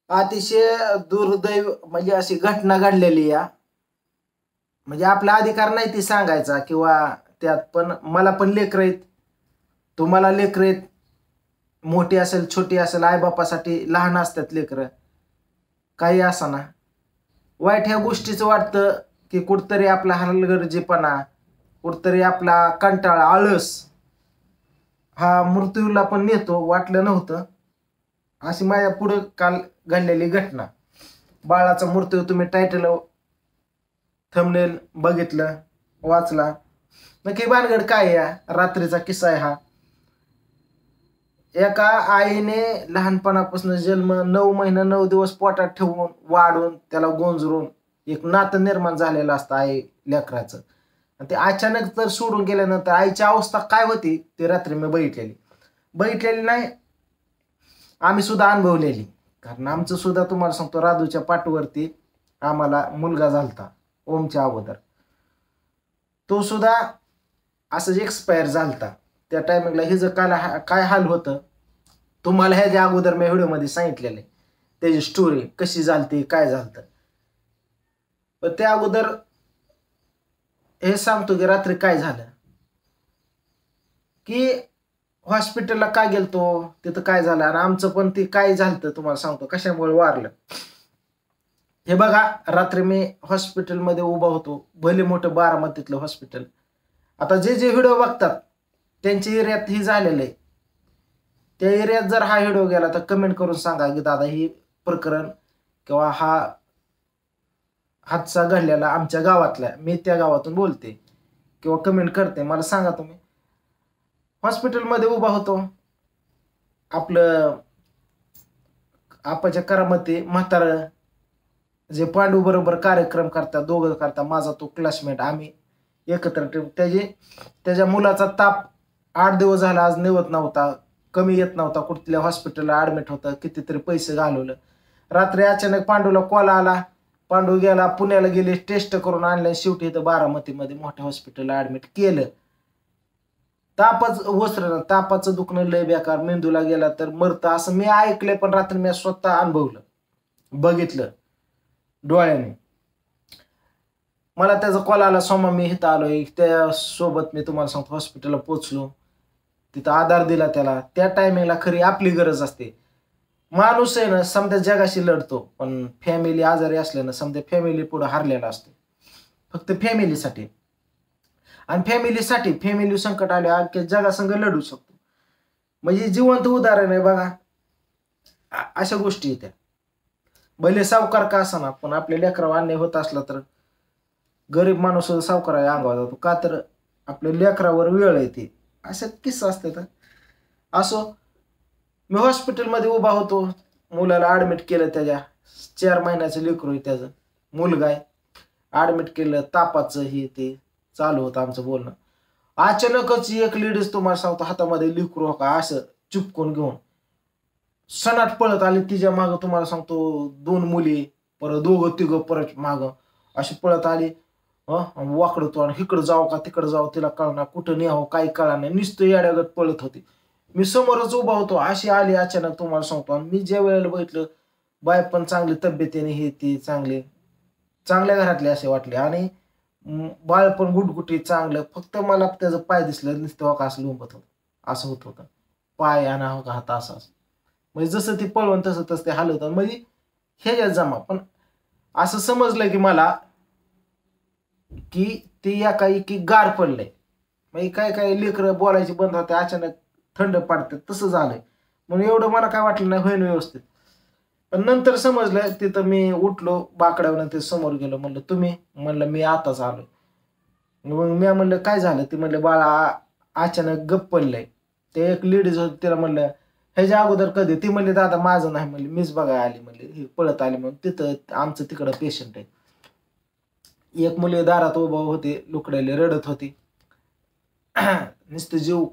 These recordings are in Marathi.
अतिशय दुर्दैव म्हणजे अशी घटना घडलेली या म्हणजे आपला अधिकार नाही ती सांगायचा किंवा त्यात पण मला पण लेकरं आहेत, तुम्हाला लेकरं आहेत, मोठी असेल छोटी असेल आईबापासाठी लहान असतात लेकरं, काही असा ना वाईट ह्या गोष्टीचं वाटतं की कुठतरी आपला हलगर्जीपणा, कुठतरी आपला कंटाळा आळस हा मृत्यूला पण नेतो, वाटलं नव्हतं. अशी माझ्या पुढं काल घडलेली घटना. बाळाचा मृत्यू तुम्ही टायटल थंबनेल बघितलं, वाचला. नक्की भानगड काय या रात्रीचा किस्सा आहे हा. एका आईने लहानपणापासून जन्म 9 महिने 9 दिवस पोटात ठेवून वाढून त्याला गोंजरून एक नातं निर्माण झालेलं असतं आई लेकराचं. आणि ते अचानक तर सोडून गेल्यानंतर आईची अवस्था काय होती ते रात्री मी बघितलेली नाही, आम्ही सुद्धा अनुभवलेली. कारण आमचं सुद्धा तुम्हाला सांगतो राधूच्या पाठवरती आम्हाला मुलगा झालता ओमच्या अगोदर, तो सुद्धा असंच एक्सपायर झालता. त्या टायमिंगला हिचं काय हाल होतं तुम्हाला ह्याच्या अगोदर मी व्हिडिओमध्ये सांगितलेलं आहे, त्याची स्टोरी कशी झालती काय झालतं. पण त्या अगोदर हे सांगतो की रात्री काय झालं की हॉस्पिटलला काय गेलतो, तिथं काय झालं आणि आमचं पण ते काय झालं तुम्हाला सांगतो कशामुळे वारलं. हे बघा, रात्री मी हॉस्पिटलमध्ये उभा होतो, भले मोठं बारामतीतलं हॉस्पिटल. आता जे व्हिडिओ बघतात त्यांच्या एरियात ही झालेलं आहे, त्या एरियात जर हा व्हिडिओ गेला तर कमेंट करून सांगा की दादा ही प्रकरण किंवा हा हादसा घडलेला आमच्या गावातला, मी त्या गावातून बोलते किंवा कमेंट करते, मला सांगा तुम्ही. हॉस्पिटलमध्ये उभा होतो, आपलं आपाच्या करामती म्हातारं जे पांडू बरोबर कार्यक्रम करतात, दोघं करतात, माझा तो क्लासमेट, आम्ही एकत्र त्याच्या मुलाचा ताप 8 दिवस झाला आज निवत नव्हता, कमी येत नव्हता, कुठल्या हॉस्पिटलला ऍडमिट होतं, कितीतरी पैसे घालवलं. रात्री अचानक पांडूला कॉल आला, पांडू गेला पुण्याला, गेले टेस्ट करून आणले, शेवटी इथं बारामतीमध्ये मोठ्या हॉस्पिटलला ऍडमिट केलं. तापच वस्त्र, तापाचं दुखणं लय बेकार, मेंदूला गेला तर मरतं असं मी ऐकलंय, पण रात्री मी स्वतः अनुभवलं, बघितलं डोळ्याने. मला त्याचा कॉल आला, सोमा मी इथं आलोय, त्यासोबत मी तुम्हाला सांगतो हॉस्पिटलला पोचलो, तिथं आधार दिला त्याला. त्या टायमिंगला खरी आपली गरज असते. माणूस आहे ना समजा जगाशी लढतो, पण फॅमिली आजारी असल्यानं समजा फॅमिली पुढे हारलेला असतो, फक्त फॅमिलीसाठी. आणि फॅमिली संकट आले अख्ख्या जगासंग लढू शकतो, म्हणजे जिवंत उदाहरण आहे बघा. अशा गोष्टी येत्या, भले सावकार का असाना, पण आपल्या लेकरावर अन्याय होत असला तर गरीब माणूस सावकार अंगावर जातो, का तर आपल्या लेकरावर वेळ येते. अशा किस्सा असते. तर असो, मी हॉस्पिटलमध्ये उभा होतो, मुलाला ऍडमिट केलं, त्याच्या 4 महिन्याचं लेकरू आहे, त्याचं मुलगा आहे, ऍडमिट केलं, तापाचं हे ते चालू होतं आमचं बोलणं. अचानकच एक लेडीज तुम्हाला सांगतो हातामध्ये लेकरू का असं चिपकून घेऊन सनाट पळत आली, तिच्या मागं तुम्हाला सांगतो 2 मुली, परत 2-3 परत मागं अशी पळत आली. वाकडतो आणि इकडं जाऊ का तिकडं जाऊ तिला कळणार, कुठं न्यावं काही कळणार नाही, नुसतं येड्यागत पळत होती. मी समोरच उभा होतो, अशी आली अचानक तुम्हाला सांगतो. आणि मी ज्या वेळेला बघितलं बाय पण चांगली तब्येतीने, हे ती चांगल्या घरातले असे वाटले, आणि बाळ पण गुटगुटी चांगलं. फक्त मला त्याचं पाय दिसलं, नुसतं का असं लोंबत होतं, असं होत होतं पाय आणि हात असं म्हणजे जसं ती पळवून तसं ते हलवत, म्हणजे हे जमा. पण असं समजलं की मला की ते या काही की गार पडलंय, म्हणजे काय लेकरं बोलायची बंद होते, अचानक थंड पडते, तसं झालंय. म्हणून एवढं मला काय वाटलं नाही होईन व्यवस्थित. पण नंतर समजलं, तिथं मी उठलो बाकड्यावर, ते समोर गेलो, म्हणलं तुम्ही, म्हणलं मी आताच आलो. मग मी म्हणलं काय झालं, ती म्हणलं बाळा अचानक गप्प पडलंय. ते एक लेडीज होती, तिला म्हणलं ह्याच्या अगोदर कधी, ती म्हणली दादा माझं नाही, म्हणली मीच बघायला आली, म्हणली ही पळत आली. म्हणून तिथं आमचं तिकडं पेशंट आहे. एक मुली दारात उभा होती, लुकडायला रडत होती, नुसतं जीव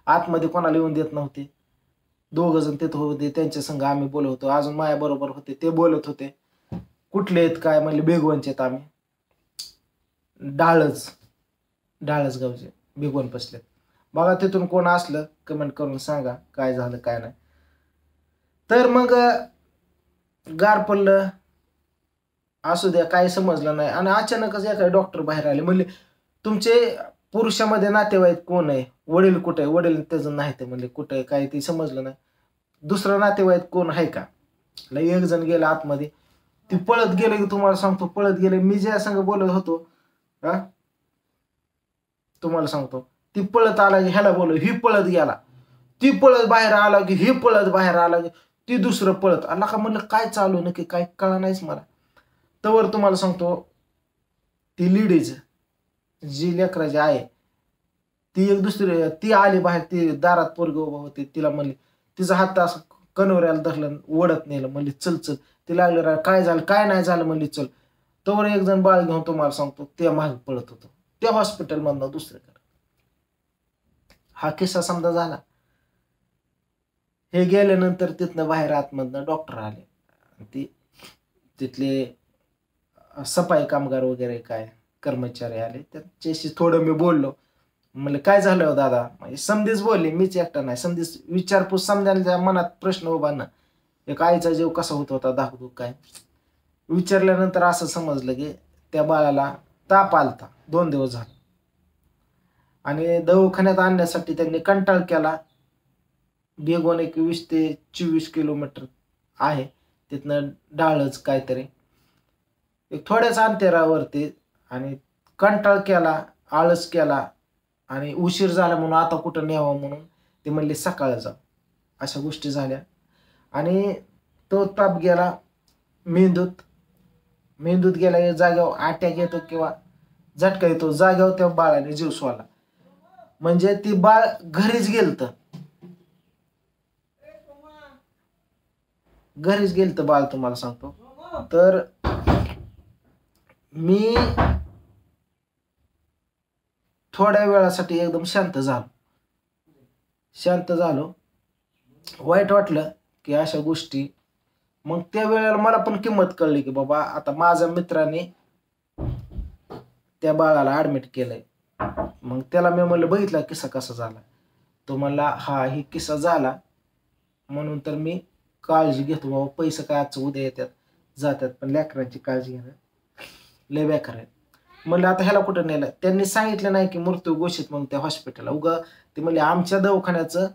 आतमध्ये कोणाला येऊन देत नव्हते. 2 जण तिथं होते, त्यांच्या संग आम्ही बोलत होतो, अजून माझ्या बरोबर होते, ते बोलत होते. कुठले आहेत काय, म्हणले बेगवनचे आहेत आम्ही, डाळच गावचे बेगवन पसले. बघा तिथून कोण असलं कमेंट करून सांगा काय झालं काय नाही. तर मग गार पडलं असू द्या, काही समजलं नाही आणि अचानकच एका डॉक्टर बाहेर आले. म्हणले तुमचे पुरुषामध्ये नातेवाईक कोण आहे, वडील कुठे आहे? वडील त्याचं नाही, ते म्हणले कुठे आहे, काय ते समजलं नाही. दुसरा नातेवाईक कोण आहे का? एक जण गेला आतमध्ये, ती पळत गेले की तुम्हाला सांगतो, पळत गेले. मी ज्या संग बोलत होतो हा तुम्हाला सांगतो, ती पळत आला की ह्याला बोलव, ही पळत गेला, ती पळत बाहेर आला की ही पळत बाहेर आला की ती दुसरं पळत आला. का म्हणलं काय चालू नक्की, काय कळा नाहीच मला. तवर तुम्हाला सांगतो, ती लेडीज जी लेकराची आहे ती एक दुसरी ती आली बाहेर, ती दारात पोरगी उभा होती, तिला म्हणली, तिचा हात असं कनवऱ्याला धरलं, ओढत नेलं, म्हणली चल चल. ती लागली काय झालं, काय नाही झालं, म्हणली चल. तवर एक जण बाळ घेऊन तुम्हाला सांगतो त्या मागे पळत होतो, त्या हॉस्पिटलमधनं दुसरीकडे. हा किस्सा समजा झाला. हे गेल्यानंतर तिथनं बाहेर आतमधनं डॉक्टर आले, ती तिथले सफाई कामगार वगैरे काय कर्मचारी आले, त्यांच्याशी थोडं मी बोललो. म्हणले काय झालं हो दादा, म्हणजे समधीच बोलले, मीच एकटा नाही, समधीच विचारपूस, समजायला मनात प्रश्न उभा ना, एक आईचा जीव कसा होत होता, धाकधूक काय. विचारल्यानंतर असं समजलं की त्या बाळाला ताप आलता, 2 दिवस झाले आणि दवाखान्यात आणण्यासाठी त्यांनी कंटाळ केला. बेगोन एक 20 ते 24 किलोमीटर आहे, तिथनं डाळच काहीतरी एक थोड्याच अंतरावरती, आणि कंटाळ केला, आळस केला आणि उशीर झाला म्हणून आता कुठं न्यावं म्हणून ते म्हणले सकाळ जा. अशा गोष्टी झाल्या आणि तो ताप गेला मेंदूत. मेंदूत गेला, जाग्यावर अटॅक येतो किंवा झटका येतो, जाग्यावर त्या बाळाने जीव सोडला. म्हणजे ती बाळ घरीच गेलत बाळ, तुम्हाला सांगतो. तर मी थोड्या वेळासाठी एकदम शांत झालो. वाईट वाटलं की अशा गोष्टी. मग त्या वेळेला मला पण किंमत कळली की बाबा आता माझ्या मित्राने त्या बाळाला ऍडमिट केलंय. मग त्याला मी म्हणलं बघितला किस्सा कसा झाला, तो म्हणला हा ही किस्सा झाला म्हणून तर मी काळजी घेतो बाबा. पैसे काय आजचं उद्या येतात जातात, पण लेकरांची काळजी घेणं लय बेकार आहे. म्हणलं आता ह्याला कुठं नेलं, त्यांनी सांगितलं नाही की मृत्यू घोषित म्हणून त्या हॉस्पिटलला. उगा ते म्हणले आमच्या दवाखान्याचं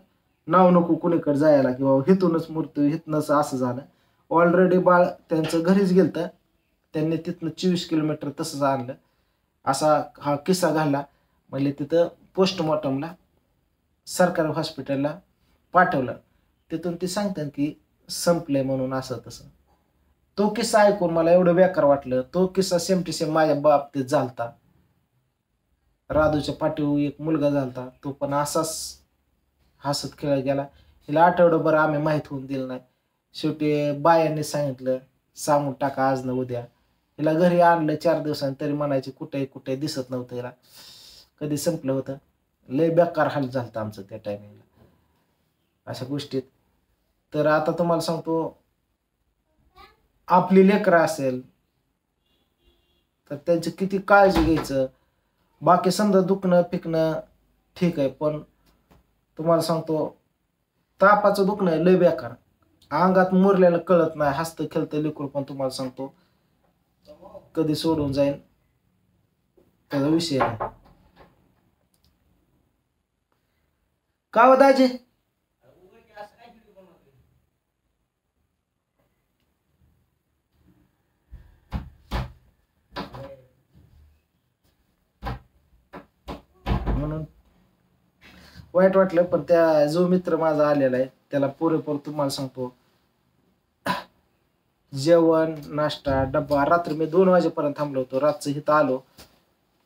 नाव नको कुणीकडे जायला की बाबा हिथूनच मृत्यू, हिथनंच असं झालं. ऑलरेडी बाळ त्यांचं घरीच गेलतं, त्यांनी तिथनं 24 किलोमीटर तसंच आणलं. असा हा किस्सा घडला. म्हणले तिथं पोस्टमॉर्टमला सरकारी हॉस्पिटलला पाठवलं. तिथून ते सांगतात की संपलंय म्हणून, असं तसं. तो किस्सा ऐकून मला एवढं बेकार वाटलं. तो किस्सा सेम टू सेम माझ्या बाबतीत झालता. राधूच्या पाठीवर एक मुलगा झालता, तो पण असाच हसत खेळत गेला. हिला आठवडाभर आम्ही माहीत होऊन दिलं नाही. शेवटी बायांनी सांगितलं सांगून टाका आज ना उद्या. हिला घरी आणलं 4 दिवसांनी, तरी म्हणायचे कुठे कुठे दिसत नव्हतं हिला. कधी संपलं होतं. लय बेकार हाल झालता आमचं त्या टायमिंगला अशा गोष्टीत. तर आता तुम्हाला सांगतो, आपली लेकरं असेल तर त्यांची किती काळजी घ्यायचं. बाकी समजा दुखणं पिकणं ठीक आहे, पण तुम्हाला सांगतो तापाचं दुखणं लय बेकार. अंगात मुरलेलं कळत नाही, हसतं खेळतं लेकरू, पण तुम्हाला सांगतो कधी सोडून जाईल त्याचा विषय आहे. का हो दाजी, म्हणून वाईट वाटलं. पण त्या जो मित्र माझा आलेला आहे त्याला पुरेपूर तुम्हाला सांगतो जेवण नाश्ता डब्बा. रात्री मी 2 वाजेपर्यंत थांबलो होतो. रातचं इथं आलो,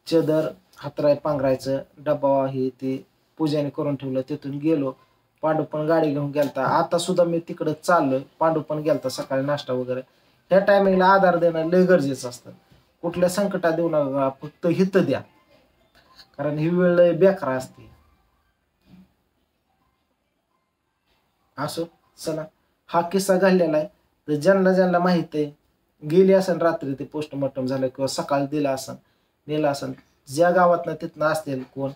चदर हातराय पांघरायचं, डब्बा हे ते पूजाने करून ठेवलं. तिथून गेलो. पांडू पण गाडी घेऊन गेलता. आता सुद्धा मी तिकडं चाललोय. पांडू पण गेलता सकाळी नाश्ता वगैरे. ह्या टायमिंगला आधार देणं लय गरजेचं असतं. कुठल्या संकटात देऊ नका, फक्त हित द्या, कारण ही वेळ लय बेकार असते. असो चला, हा किस्सा घडलेला आहे. तर ज्यांना माहित आहे, गेली असेल रात्री ते पोस्टमॉर्टम झालं किंवा सकाळी दिलं असेल, नेलं असेल, ज्या गावातनं तिथनं असतील कोण,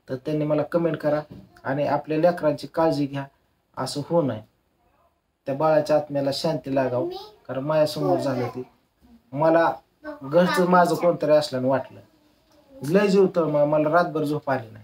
तर त्यांनी मला कमेंट करा. आणि आपल्या लेकरांची काळजी घ्या, असं होऊ नये. त्या बाळाच्या आत्म्याला शांती लागावं. कारण माझ्यासमोर झालं ते. मला घरचं माझं कोणतरी असल्यानं वाटलं. लय जीव तर मला रातभर झोप आली नाही.